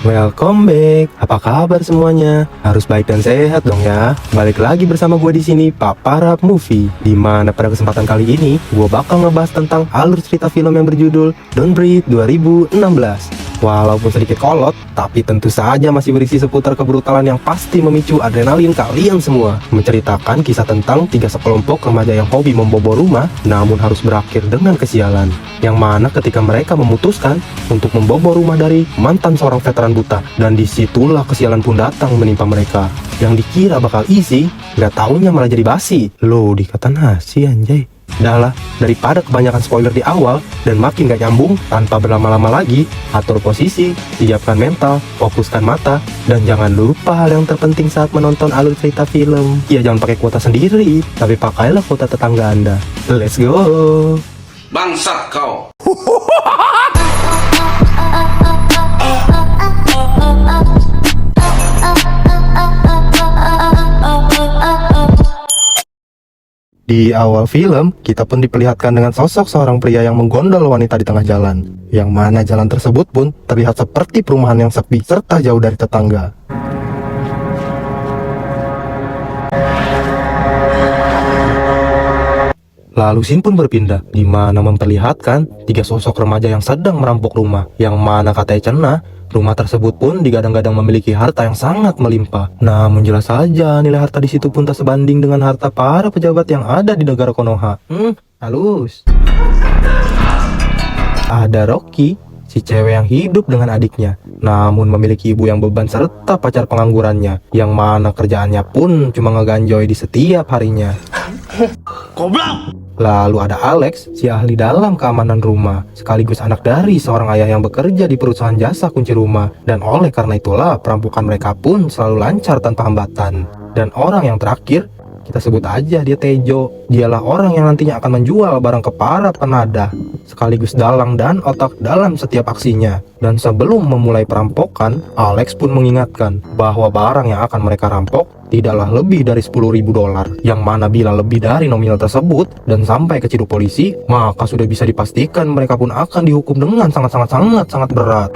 Welcome back. Apa kabar semuanya? Harus baik dan sehat dong ya. Balik lagi bersama gue di sini, Papa Rap Movie. Dimana pada kesempatan kali ini, gue bakal ngebahas tentang alur cerita film yang berjudul Don't Breathe 2016. Walaupun sedikit kolot, tapi tentu saja masih berisi seputar kebrutalan yang pasti memicu adrenalin kalian semua. Menceritakan kisah tentang tiga sekelompok remaja yang hobi membobol rumah, namun harus berakhir dengan kesialan. Yang mana ketika mereka memutuskan untuk membobol rumah dari mantan seorang veteran buta, dan disitulah kesialan pun datang menimpa mereka. Yang dikira bakal easy, gak taunya malah jadi basi. Loh, dikata nasi anjay. Dahlah, daripada kebanyakan spoiler di awal dan makin gak nyambung, tanpa berlama-lama lagi, atur posisi, siapkan mental, fokuskan mata, dan jangan lupa hal yang terpenting saat menonton alur cerita film. Ya jangan pakai kuota sendiri, tapi pakailah kuota tetangga Anda. Let's go! Bangsat kau! Di awal film, kita pun diperlihatkan dengan sosok seorang pria yang menggondol wanita di tengah jalan. Yang mana jalan tersebut pun terlihat seperti perumahan yang sepi serta jauh dari tetangga. Lalu scene pun berpindah, di mana memperlihatkan tiga sosok remaja yang sedang merampok rumah. Yang mana katanya cenah, rumah tersebut pun digadang-gadang memiliki harta yang sangat melimpah. Namun jelas saja nilai harta di situ pun tak sebanding dengan harta para pejabat yang ada di negara Konoha. Halus. Ada Rocky, si cewek yang hidup dengan adiknya, namun memiliki ibu yang beban serta pacar penganggurannya, yang mana kerjaannya pun cuma ngeganjoy di setiap harinya. Goblok! Lalu ada Alex, si ahli dalam keamanan rumah, sekaligus anak dari seorang ayah yang bekerja di perusahaan jasa kunci rumah. Dan oleh karena itulah perampokan mereka pun selalu lancar tanpa hambatan. Dan orang yang terakhir, kita sebut aja dia Tejo. Dialah orang yang nantinya akan menjual barang ke para penadah, sekaligus dalang dan otak dalam setiap aksinya. Dan sebelum memulai perampokan, Alex pun mengingatkan bahwa barang yang akan mereka rampok tidaklah lebih dari $10.000, yang mana bila lebih dari nominal tersebut dan sampai ke ciduk polisi, maka sudah bisa dipastikan mereka pun akan dihukum dengan sangat berat.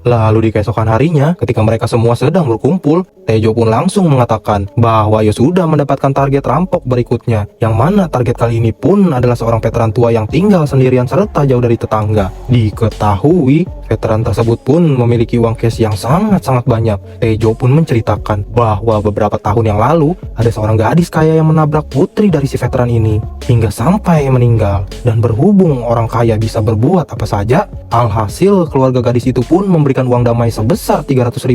Lalu di keesokan harinya, ketika mereka semua sedang berkumpul, Tejo pun langsung mengatakan bahwa ia sudah mendapatkan target rampok berikutnya, yang mana target kali ini pun adalah seorang veteran tua yang tinggal sendirian serta jauh dari tetangga. Diketahui, veteran tersebut pun memiliki uang cash yang sangat banyak. Tejo pun menceritakan bahwa beberapa tahun yang lalu, ada seorang gadis kaya yang menabrak putri dari si veteran ini, hingga sampai meninggal. Dan berhubung orang kaya bisa berbuat apa saja, alhasil keluarga gadis itu pun memberikan uang damai sebesar $300.000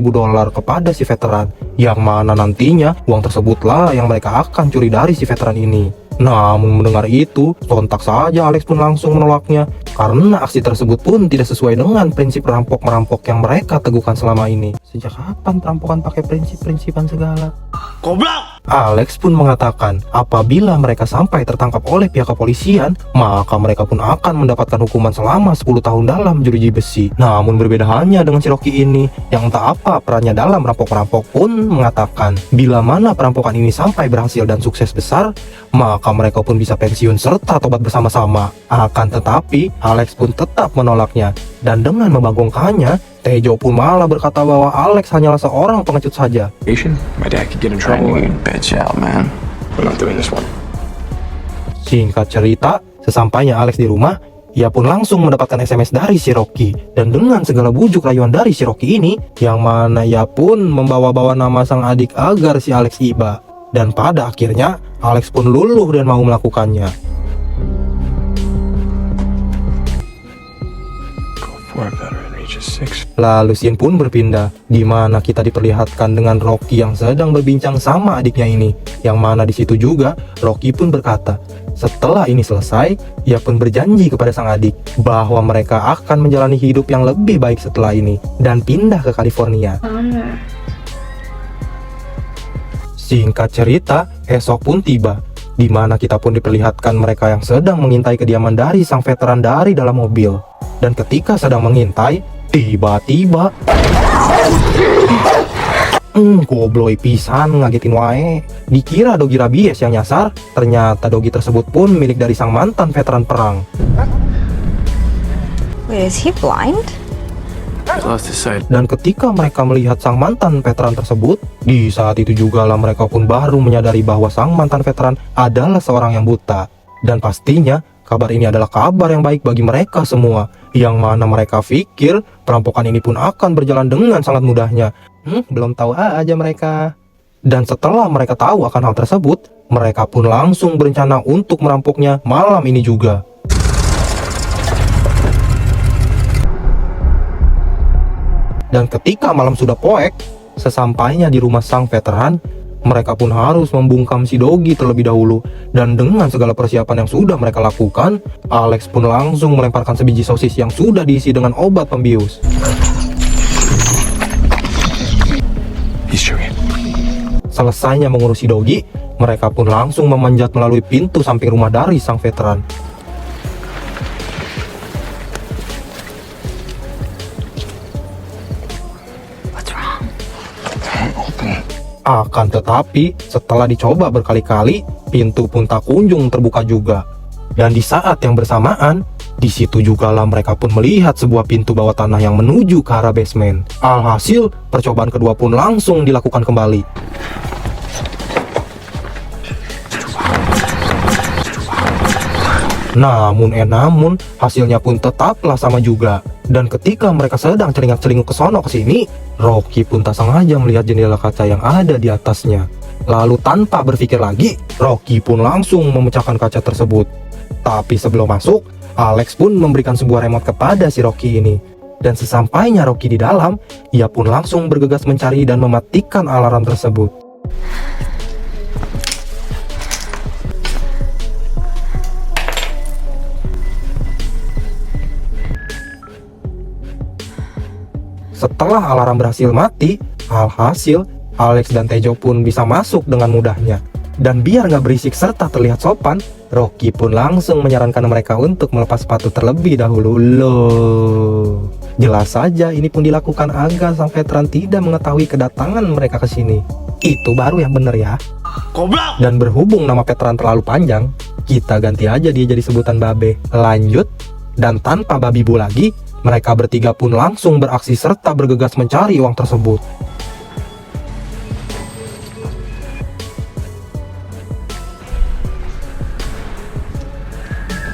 kepada si veteran, yang mana nantinya uang tersebutlah yang mereka akan curi dari si veteran ini. Namun mendengar itu, sontak saja Alex pun langsung menolaknya, karena aksi tersebut pun tidak sesuai dengan prinsip merampok yang mereka teguhkan selama ini. Sejak kapan perampokan pakai prinsip-prinsipan segala? Goblok! Alex pun mengatakan apabila mereka sampai tertangkap oleh pihak kepolisian, maka mereka pun akan mendapatkan hukuman selama 10 tahun dalam jeruji besi. Namun berbeda halnya dengan si Rocky ini, yang tak apa perannya dalam merampok pun mengatakan bila mana perampokan ini sampai berhasil dan sukses besar, maka mereka pun bisa pensiun serta tobat bersama-sama. Akan tetapi Alex pun tetap menolaknya, dan dengan membangkangkannya, Tejo pun malah berkata bahwa Alex hanyalah seorang pengecut saja. My dad could get in trouble. Bitch out, man. I'm not doing this one. Singkat cerita, sesampainya Alex di rumah, ia pun langsung mendapatkan SMS dari si Rocky. Dan dengan segala bujuk rayuan dari si Rocky ini, yang mana ia pun membawa-bawa nama sang adik agar si Alex iba. Dan pada akhirnya, Alex pun luluh dan mau melakukannya. Lalu scene pun berpindah, di mana kita diperlihatkan dengan Rocky yang sedang berbincang sama adiknya ini, yang mana di situ juga Rocky pun berkata, setelah ini selesai, ia pun berjanji kepada sang adik bahwa mereka akan menjalani hidup yang lebih baik setelah ini dan pindah ke California. Singkat cerita, esok pun tiba, di mana kita pun diperlihatkan mereka yang sedang mengintai kediaman dari sang veteran dari dalam mobil. Dan ketika sedang mengintai, tiba-tiba gobloy pisan, ngagetin wae. Dikira dogi rabies yang nyasar, ternyata dogi tersebut pun milik dari sang mantan veteran perang. Wait, is he blind? He lost his sight. Dan ketika mereka melihat sang mantan veteran tersebut, di saat itu juga lah mereka pun baru menyadari bahwa sang mantan veteran adalah seorang yang buta. Dan pastinya kabar ini adalah kabar yang baik bagi mereka semua, yang mana mereka pikir perampokan ini pun akan berjalan dengan sangat mudahnya. Belum tahu aja mereka. Dan setelah mereka tahu akan hal tersebut, mereka pun langsung berencana untuk merampoknya malam ini juga. Dan ketika malam sudah poek, sesampainya di rumah sang veteran, mereka pun harus membungkam si dogi terlebih dahulu. Dan dengan segala persiapan yang sudah mereka lakukan, Alex pun langsung melemparkan sebiji sosis yang sudah diisi dengan obat pembius. Selesainya mengurusi dogi, mereka pun langsung memanjat melalui pintu samping rumah dari sang veteran. Akan tetapi, setelah dicoba berkali-kali, pintu pun tak kunjung terbuka juga. Dan di saat yang bersamaan, di situ jugalah mereka pun melihat sebuah pintu bawah tanah yang menuju ke arah basement. Alhasil, percobaan kedua pun langsung dilakukan kembali. Namun hasilnya pun tetaplah sama juga. Dan ketika mereka sedang celingak-celinguk ke sono ke sini, Rocky pun tak sengaja melihat jendela kaca yang ada di atasnya. Lalu tanpa berpikir lagi, Rocky pun langsung memecahkan kaca tersebut. Tapi sebelum masuk, Alex pun memberikan sebuah remote kepada si Rocky ini. Dan sesampainya Rocky di dalam, ia pun langsung bergegas mencari dan mematikan alarm tersebut. Setelah alarm berhasil mati, alhasil Alex dan Tejo pun bisa masuk dengan mudahnya. Dan biar gak berisik serta terlihat sopan, Rocky pun langsung menyarankan mereka untuk melepas sepatu terlebih dahulu. Loh, jelas saja ini pun dilakukan agar sang veteran tidak mengetahui kedatangan mereka ke sini. Itu baru yang bener ya. Goblok! Dan berhubung nama veteran terlalu panjang, kita ganti aja dia jadi sebutan Babe. Lanjut, dan tanpa babi bu lagi, mereka bertiga pun langsung beraksi serta bergegas mencari uang tersebut.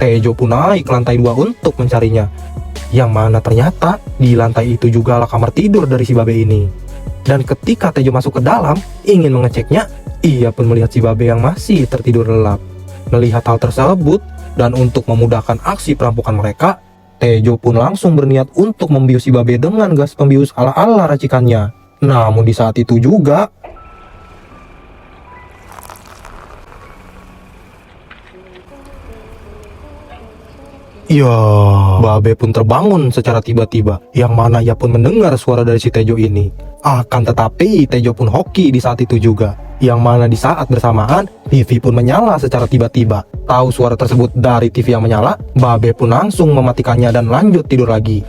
Tejo pun naik ke lantai 2 untuk mencarinya. Yang mana ternyata di lantai itu juga lah kamar tidur dari si Babe ini. Dan ketika Tejo masuk ke dalam, ingin mengeceknya, ia pun melihat si Babe yang masih tertidur lelap. Melihat hal tersebut, dan untuk memudahkan aksi perampokan mereka, Tejo pun langsung berniat untuk membius si Babe dengan gas pembius ala-ala racikannya. Namun di saat itu juga, Babe pun terbangun secara tiba-tiba, yang mana ia pun mendengar suara dari si Tejo ini. Akan tetapi Tejo pun hoki di saat itu juga, yang mana di saat bersamaan TV pun menyala secara tiba-tiba. Tahu suara tersebut dari TV yang menyala, Babe pun langsung mematikannya dan lanjut tidur lagi.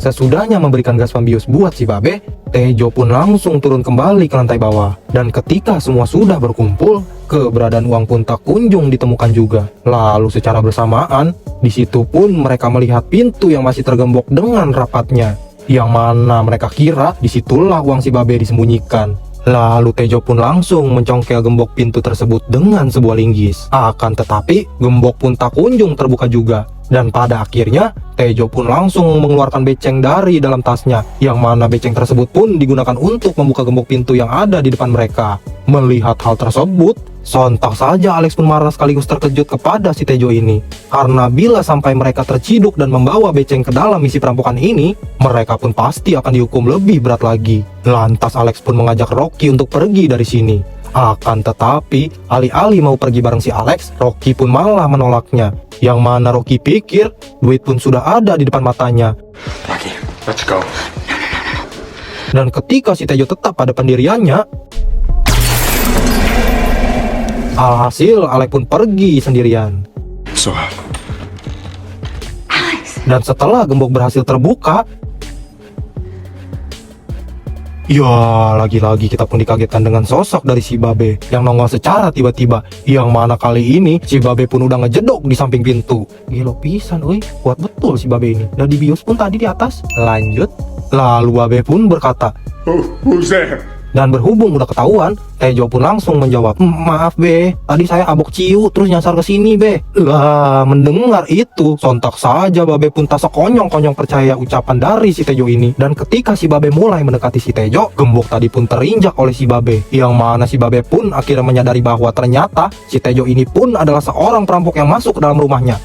Sesudahnya memberikan gas pembius buat si Babe, Tejo pun langsung turun kembali ke lantai bawah. Dan ketika semua sudah berkumpul, keberadaan uang pun tak kunjung ditemukan juga. Lalu secara bersamaan, di situ pun mereka melihat pintu yang masih tergembok dengan rapatnya. Yang mana mereka kira disitulah uang si Babe disembunyikan. Lalu Tejo pun langsung mencongkel gembok pintu tersebut dengan sebuah linggis. Akan tetapi, gembok pun tak kunjung terbuka juga. Dan pada akhirnya, Tejo pun langsung mengeluarkan beceng dari dalam tasnya, yang mana beceng tersebut pun digunakan untuk membuka gembok pintu yang ada di depan mereka. Melihat hal tersebut, sontak saja Alex pun marah sekaligus terkejut kepada si Tejo ini. Karena bila sampai mereka terciduk dan membawa beceng ke dalam misi perampokan ini, mereka pun pasti akan dihukum lebih berat lagi. Lantas Alex pun mengajak Rocky untuk pergi dari sini. Akan tetapi, alih-alih mau pergi bareng si Alex, Rocky pun malah menolaknya. Yang mana Rocky pikir, duit pun sudah ada di depan matanya. Rocky, let's go. Dan ketika si Tejo tetap pada pendiriannya, alhasil Alex pun pergi sendirian. So, Dan setelah gembok berhasil terbuka, ya lagi-lagi kita pun dikagetkan dengan sosok dari si Babe yang nongol secara tiba-tiba. Yang mana kali ini si Babe pun udah ngejedok di samping pintu. Gila pisan, kuat betul si Babe ini. Dan dibius pun tadi di atas. Lanjut, lalu Babe pun berkata, who's there? dan berhubung udah ketahuan, Tejo pun langsung menjawab, maaf Be, tadi saya abok ciu terus nyasar ke sini Be. Lah, mendengar itu, sontak saja Babe pun tak sekonyong-konyong percaya ucapan dari si Tejo ini. Dan ketika si Babe mulai mendekati si Tejo, gembok tadi pun terinjak oleh si Babe. Yang mana si Babe pun akhirnya menyadari bahwa ternyata si Tejo ini pun adalah seorang perampok yang masuk ke dalam rumahnya.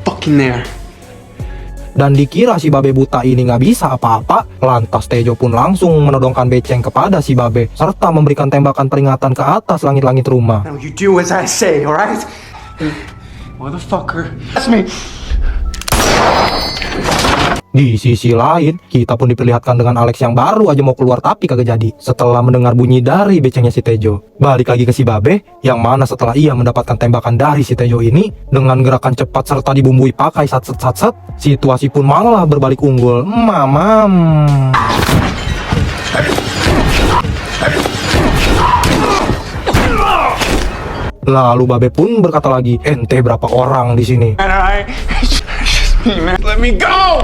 Fucking there. Dan dikira si Babe buta ini nggak bisa apa-apa, lantas Tejo pun langsung menodongkan beceng kepada si Babe, serta memberikan tembakan peringatan ke atas langit-langit rumah. Now you do as I say, alright? Motherfucker. That's me. Di sisi lain, kita pun diperlihatkan dengan Alex yang baru aja mau keluar tapi kagak jadi. Setelah mendengar bunyi dari becengnya si Tejo, balik lagi ke si Babe, yang mana setelah ia mendapatkan tembakan dari si Tejo ini, dengan gerakan cepat serta dibumbui pakai satset, situasi pun malah berbalik unggul. Mamam. Lalu Babe pun berkata lagi, ente berapa orang di sini? And it's just me, man. Let me go!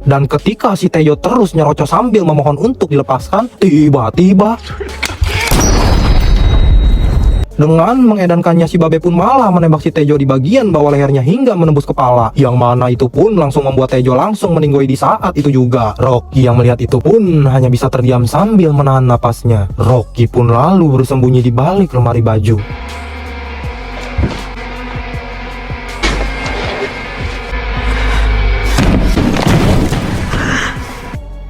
Dan ketika si Tejo terus nyerocos sambil memohon untuk dilepaskan, tiba-tiba dengan mengedankannya si Babe pun malah menembak si Tejo di bagian bawah lehernya hingga menembus kepala. Yang mana itu pun langsung membuat Tejo langsung meninggoy di saat itu juga. Rocky yang melihat itu pun hanya bisa terdiam sambil menahan napasnya. Rocky pun lalu bersembunyi di balik lemari baju.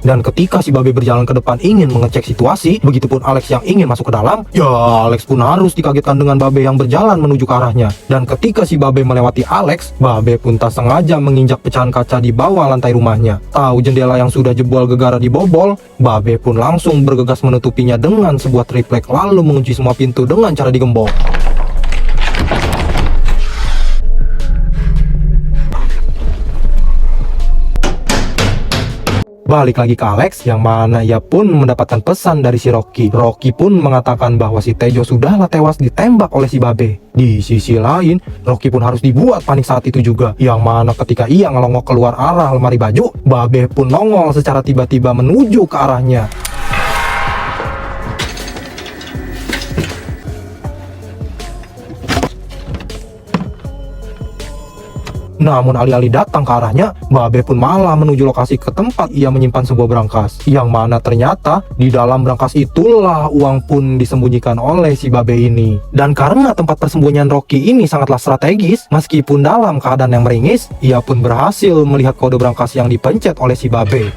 Dan ketika si Babe berjalan ke depan ingin mengecek situasi, begitupun Alex yang ingin masuk ke dalam, ya Alex pun harus dikagetkan dengan Babe yang berjalan menuju ke arahnya. Dan ketika si Babe melewati Alex, Babe pun tak sengaja menginjak pecahan kaca di bawah lantai rumahnya. Tahu jendela yang sudah jebol gegara dibobol, Babe pun langsung bergegas menutupinya dengan sebuah triplek lalu mengunci semua pintu dengan cara digembok. Balik lagi ke Alex, yang mana ia pun mendapatkan pesan dari si Rocky. Rocky pun mengatakan bahwa si Tejo sudahlah tewas ditembak oleh si Babe. Di sisi lain, Rocky pun harus dibuat panik saat itu juga. Yang mana ketika ia ngelongok keluar arah lemari baju, Babe pun nongol secara tiba-tiba menuju ke arahnya. Namun alih-alih datang ke arahnya, Babe pun malah menuju lokasi ke tempat ia menyimpan sebuah brankas. Yang mana ternyata di dalam brankas itulah uang pun disembunyikan oleh si Babe ini. Dan karena tempat persembunyian Rocky ini sangatlah strategis, meskipun dalam keadaan yang meringis, ia pun berhasil melihat kode brankas yang dipencet oleh si Babe.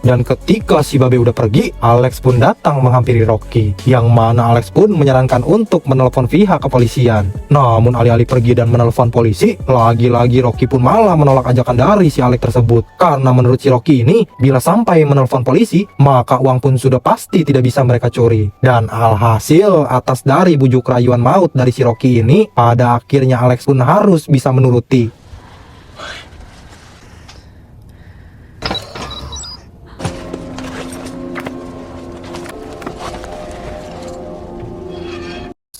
Dan ketika si Babe udah pergi, Alex pun datang menghampiri Rocky. Yang mana Alex pun menyarankan untuk menelpon pihak kepolisian. Namun alih-alih pergi dan menelpon polisi, lagi-lagi Rocky pun malah menolak ajakan dari si Alex tersebut. Karena menurut si Rocky ini, bila sampai menelpon polisi, maka uang pun sudah pasti tidak bisa mereka curi. Dan alhasil, atas dari bujuk rayuan maut dari si Rocky ini, pada akhirnya Alex pun harus bisa menuruti.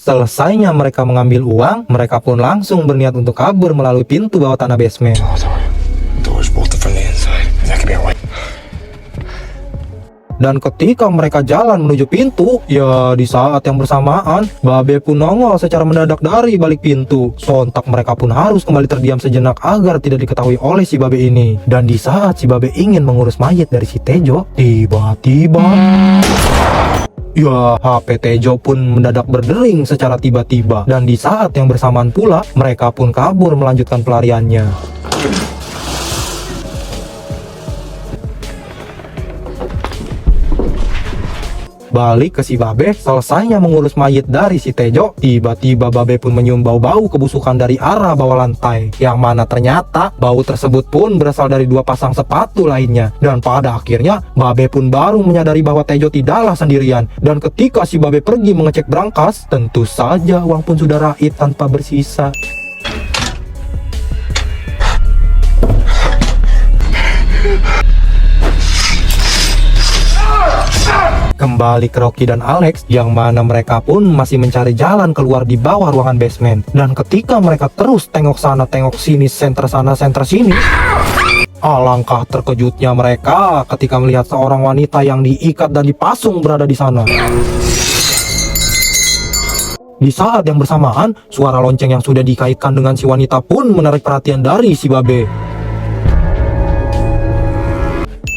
Selesainya mereka mengambil uang, mereka pun langsung berniat untuk kabur melalui pintu bawah tanah basement. Doors bolted from the inside. That could be our way. Dan ketika mereka jalan menuju pintu, ya di saat yang bersamaan, Babe pun nongol secara mendadak dari balik pintu. Sontak mereka pun harus kembali terdiam sejenak agar tidak diketahui oleh si Babe ini. Dan di saat si Babe ingin mengurus mayat dari si Tejo, tiba-tiba Ya, HP Tejo pun mendadak berdering secara tiba-tiba. Dan di saat yang bersamaan pula, mereka pun kabur melanjutkan pelariannya. Balik ke si Babe, selesainya mengurus mayit dari si Tejo, tiba-tiba Babe pun menyium bau-bau kebusukan dari arah bawah lantai. Yang mana ternyata bau tersebut pun berasal dari 2 pasang sepatu lainnya. Dan pada akhirnya, Babe pun baru menyadari bahwa Tejo tidaklah sendirian. Dan ketika si Babe pergi mengecek brankas, tentu saja uang pun sudah raib tanpa bersisa. Kembali ke Rocky dan Alex, yang mana mereka pun masih mencari jalan keluar di bawah ruangan basement. Dan ketika mereka terus tengok sana tengok sini, senter sana senter sini, alangkah terkejutnya mereka ketika melihat seorang wanita yang diikat dan dipasung berada di sana. Di saat yang bersamaan, suara lonceng yang sudah dikaitkan dengan si wanita pun menarik perhatian dari si Babe.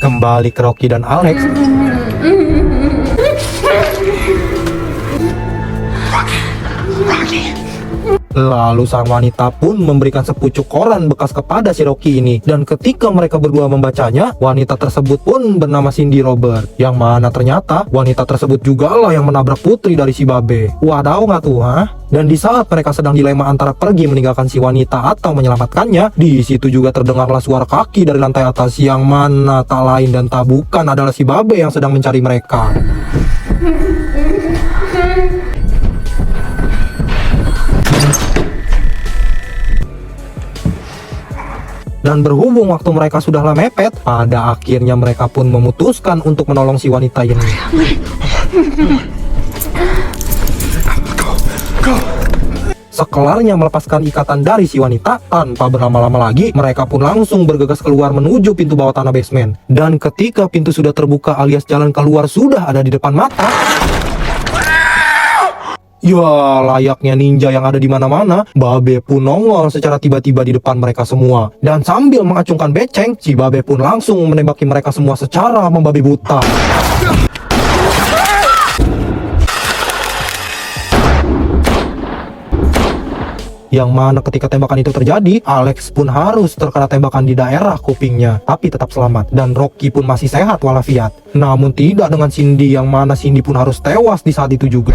Kembali ke Rocky dan Alex. Lalu sang wanita pun memberikan sepucuk koran bekas kepada si Rocky ini. Dan ketika mereka berdua membacanya, wanita tersebut pun bernama Cindy Robert. Yang mana ternyata wanita tersebut jugalah yang menabrak putri dari si Babe. Wadaw nggak tuh, ha? Dan di saat mereka sedang dilema antara pergi meninggalkan si wanita atau menyelamatkannya, di situ juga terdengarlah suara kaki dari lantai atas, yang mana tak lain dan tak bukan adalah si Babe yang sedang mencari mereka. Dan berhubung waktu mereka sudahlah mepet, pada akhirnya mereka pun memutuskan untuk menolong si wanita ini. Sekelarnya melepaskan ikatan dari si wanita, tanpa berlama-lama lagi, mereka pun langsung bergegas keluar menuju pintu bawah tanah basement. Dan ketika pintu sudah terbuka alias jalan keluar sudah ada di depan mata, ya, layaknya ninja yang ada di mana-mana, Babe pun nongol secara tiba-tiba di depan mereka semua. Dan sambil mengacungkan beceng, si Babe pun langsung menembaki mereka semua secara membabi buta. Yang mana ketika tembakan itu terjadi, Alex pun harus terkena tembakan di daerah kupingnya, tapi tetap selamat. Dan Rocky pun masih sehat walafiat. Namun tidak dengan Cindy, yang mana Cindy pun harus tewas di saat itu juga.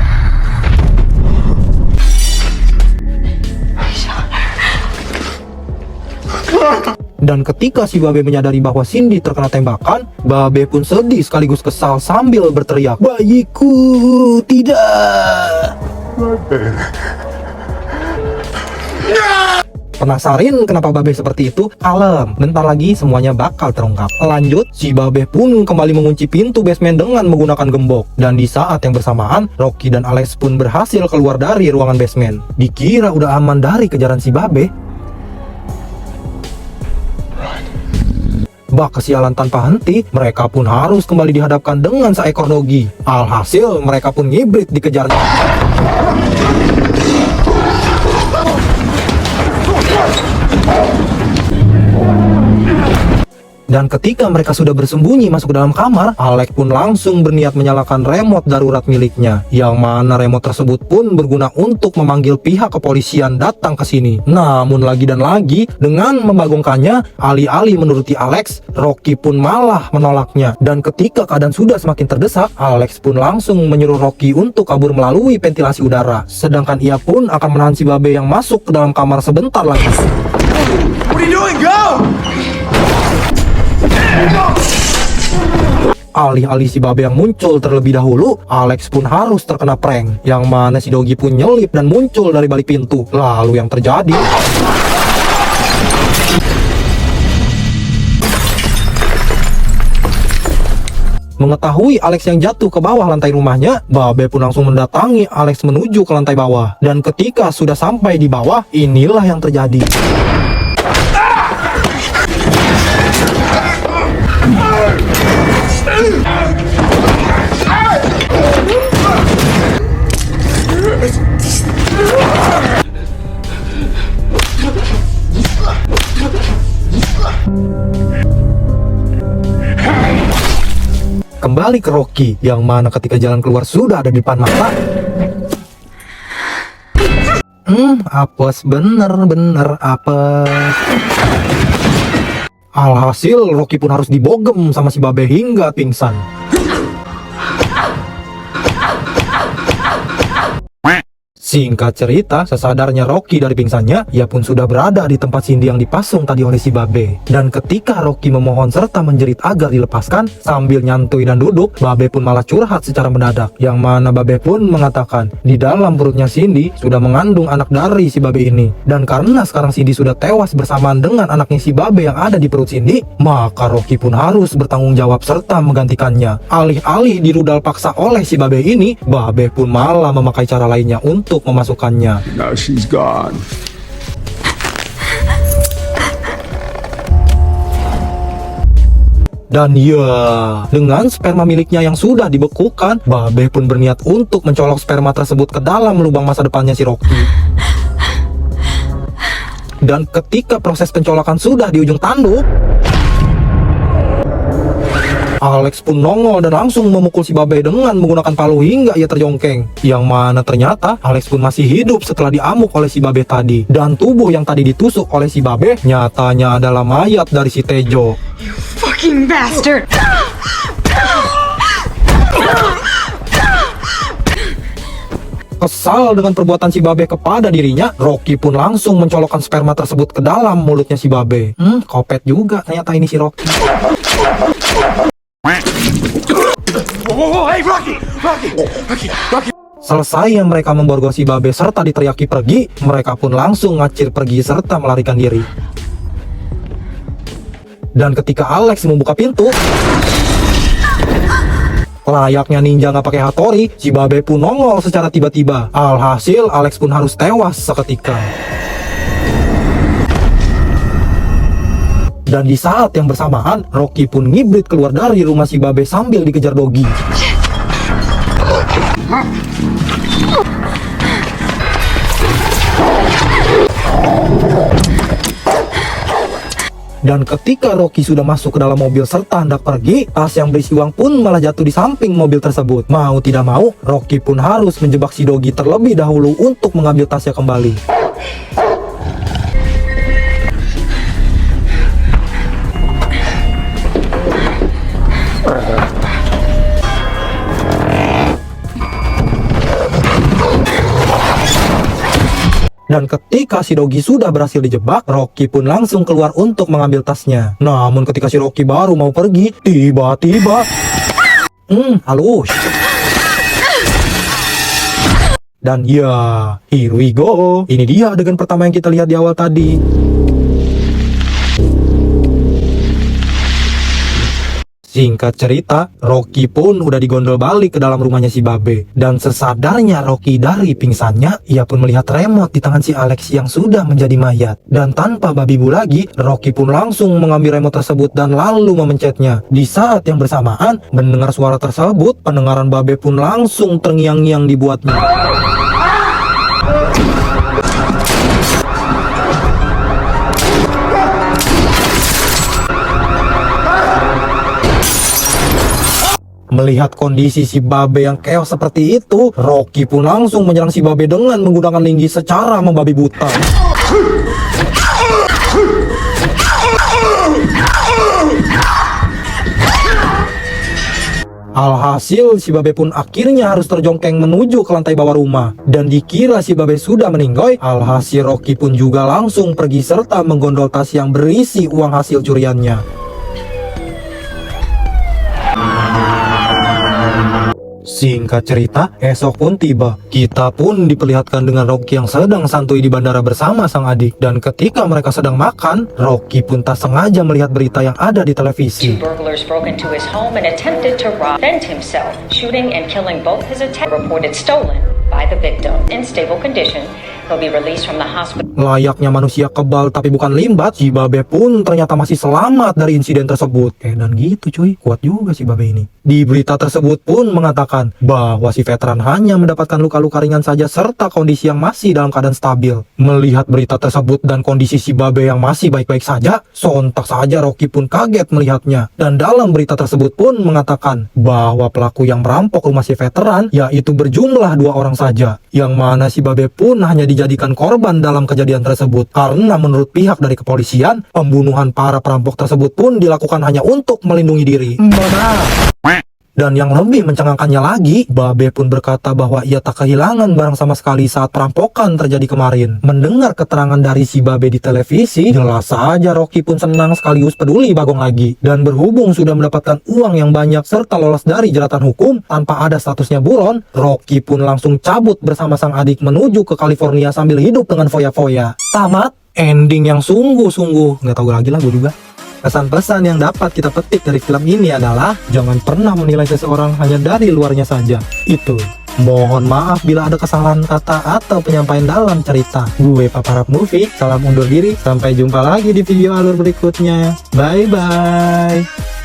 Dan ketika si Babe menyadari bahwa Cindy terkena tembakan, Babe pun sedih sekaligus kesal sambil berteriak, "Bayiku, tidak!" Penasarin kenapa Babe seperti itu? Kalem, bentar lagi semuanya bakal terungkap. Lanjut, si Babe pun kembali mengunci pintu basement dengan menggunakan gembok. Dan di saat yang bersamaan, Rocky dan Alex pun berhasil keluar dari ruangan basement. Dikira udah aman dari kejaran si Babe, bak kesialan tanpa henti, mereka pun harus kembali dihadapkan dengan seekor dogi. Alhasil, mereka pun ngibrit dikejarnya. Dan ketika mereka sudah bersembunyi masuk ke dalam kamar, Alex pun langsung berniat menyalakan remote darurat miliknya. Yang mana remote tersebut pun berguna untuk memanggil pihak kepolisian datang ke sini. Namun lagi dan lagi, dengan membagongkannya, alih-alih menuruti Alex, Rocky pun malah menolaknya. Dan ketika keadaan sudah semakin terdesak, Alex pun langsung menyuruh Rocky untuk kabur melalui ventilasi udara. Sedangkan ia pun akan menahan si Babe yang masuk ke dalam kamar sebentar lagi. What are you doing? Go! Alih-alih si Babe yang muncul terlebih dahulu, Alex pun harus terkena prank. Yang mana si Dogi pun nyelip dan muncul dari balik pintu. Lalu yang terjadi, mengetahui Alex yang jatuh ke bawah lantai rumahnya, Babe pun langsung mendatangi Alex menuju ke lantai bawah. Dan ketika sudah sampai di bawah, inilah yang terjadi. kembali ke Rocky, yang mana ketika jalan keluar sudah ada di depan mata. Apes, bener apes. Alhasil Rocky pun harus dibogem sama si Babe hingga pingsan. Singkat cerita, sesadarnya Rocky dari pingsannya, ia pun sudah berada di tempat Cindy yang dipasung tadi oleh si Babe. Dan ketika Rocky memohon serta menjerit agar dilepaskan, sambil nyantui dan duduk, Babe pun malah curhat secara mendadak. Yang mana Babe pun mengatakan, di dalam perutnya Cindy sudah mengandung anak dari si Babe ini. Dan karena sekarang Cindy sudah tewas bersamaan dengan anaknya si Babe yang ada di perut Cindy, maka Rocky pun harus bertanggung jawab serta menggantikannya. Alih-alih dirudal paksa oleh si Babe ini, Babe pun malah memakai cara lainnya untuk memasukkannya. Now she's gone. Dan ya, dengan sperma miliknya yang sudah dibekukan, Babe pun berniat untuk mencolok sperma tersebut ke dalam lubang masa depannya si Rocky. Dan ketika proses pencolokan sudah di ujung tanduk, Alex pun nongol dan langsung memukul si Babe dengan menggunakan palu hingga ia terjongkeng. Yang mana ternyata Alex pun masih hidup setelah diamuk oleh si Babe tadi. Dan tubuh yang tadi ditusuk oleh si Babe nyatanya adalah mayat dari si Tejo. You fucking bastard! Kesal dengan perbuatan si Babe kepada dirinya, Rocky pun langsung mencolokkan sperma tersebut ke dalam mulutnya si Babe. Kopet juga ternyata ini si Rocky. Whoa, hey, Rocky! Selesai yang mereka memborgol si Babe serta diteriaki pergi, mereka pun langsung ngacir pergi serta melarikan diri. Dan ketika Alex membuka pintu, layaknya ninja nggak pakai hatori, si Babe pun nongol secara tiba-tiba. Alhasil Alex pun harus tewas seketika. Dan di saat yang bersamaan, Rocky pun ngibrit keluar dari rumah si Babe sambil dikejar Doggy. Dan ketika Rocky sudah masuk ke dalam mobil serta hendak pergi, tas yang berisi uang pun malah jatuh di samping mobil tersebut. Mau tidak mau, Rocky pun harus menjebak si Doggy terlebih dahulu untuk mengambil tasnya kembali. Dan ketika si Doggy sudah berhasil dijebak, Rocky pun langsung keluar untuk mengambil tasnya. Namun ketika si Rocky baru mau pergi, tiba-tiba halus. Dan ya, here we go. Ini dia adegan pertama yang kita lihat di awal tadi. Singkat cerita, Rocky pun udah digondol balik ke dalam rumahnya si Babe. Dan sesadarnya Rocky dari pingsannya, ia pun melihat remote di tangan si Alex yang sudah menjadi mayat. Dan tanpa babi bu lagi, Rocky pun langsung mengambil remote tersebut dan lalu memencetnya. Di saat yang bersamaan, mendengar suara tersebut, pendengaran Babe pun langsung terngiang-ngiang dibuatnya. Melihat kondisi si Babe yang keos seperti itu, Rocky pun langsung menyerang si Babe dengan menggunakan linggi secara membabi buta. Alhasil si Babe pun akhirnya harus terjongkeng menuju ke lantai bawah rumah. Dan dikira si Babe sudah meninggoy, alhasil Rocky pun juga langsung pergi serta menggondol tas yang berisi uang hasil curiannya. Singkat cerita, esok pun tiba. Kita pun diperlihatkan dengan Rocky yang sedang santuy di bandara bersama sang adik. Dan ketika mereka sedang makan, Rocky pun tak sengaja melihat berita yang ada di televisi. Two burglars broke into his home and attempted to defend himself, shooting and killing both his attackers. Reported stolen by the victim in stable condition. He'll be released from the hospital. Layaknya manusia kebal tapi bukan limbat, si Babe pun ternyata masih selamat dari insiden tersebut. Dan gitu cuy, kuat juga si Babe ini. Di berita tersebut pun mengatakan bahwa si veteran hanya mendapatkan luka-luka ringan saja serta kondisi yang masih dalam keadaan stabil. Melihat berita tersebut dan kondisi si Babe yang masih baik-baik saja, sontak saja Rocky pun kaget melihatnya. Dan dalam berita tersebut pun mengatakan bahwa pelaku yang merampok rumah si veteran yaitu berjumlah 2 orang saja, yang mana si Babe pun hanya dijadikan korban dalam kejadian tersebut karena menurut pihak dari kepolisian, pembunuhan para perampok tersebut pun dilakukan hanya untuk melindungi diri. Dan yang lebih mencengangkannya lagi, Babe pun berkata bahwa ia tak kehilangan barang sama sekali saat perampokan terjadi kemarin. Mendengar keterangan dari si Babe di televisi, jelas saja Rocky pun senang sekaligus peduli Bagong lagi. Dan berhubung sudah mendapatkan uang yang banyak serta lolos dari jeratan hukum tanpa ada statusnya buron, Rocky pun langsung cabut bersama sang adik menuju ke California sambil hidup dengan foya-foya. Tamat, ending yang sungguh-sungguh. Nggak tahu lagi lah gue juga. Pesan-pesan yang dapat kita petik dari film ini adalah jangan pernah menilai seseorang hanya dari luarnya saja. Itu. Mohon maaf bila ada kesalahan kata atau penyampaian dalam cerita. Gue Papa Rap Movie, salam undur diri. Sampai jumpa lagi di video alur berikutnya. Bye-bye.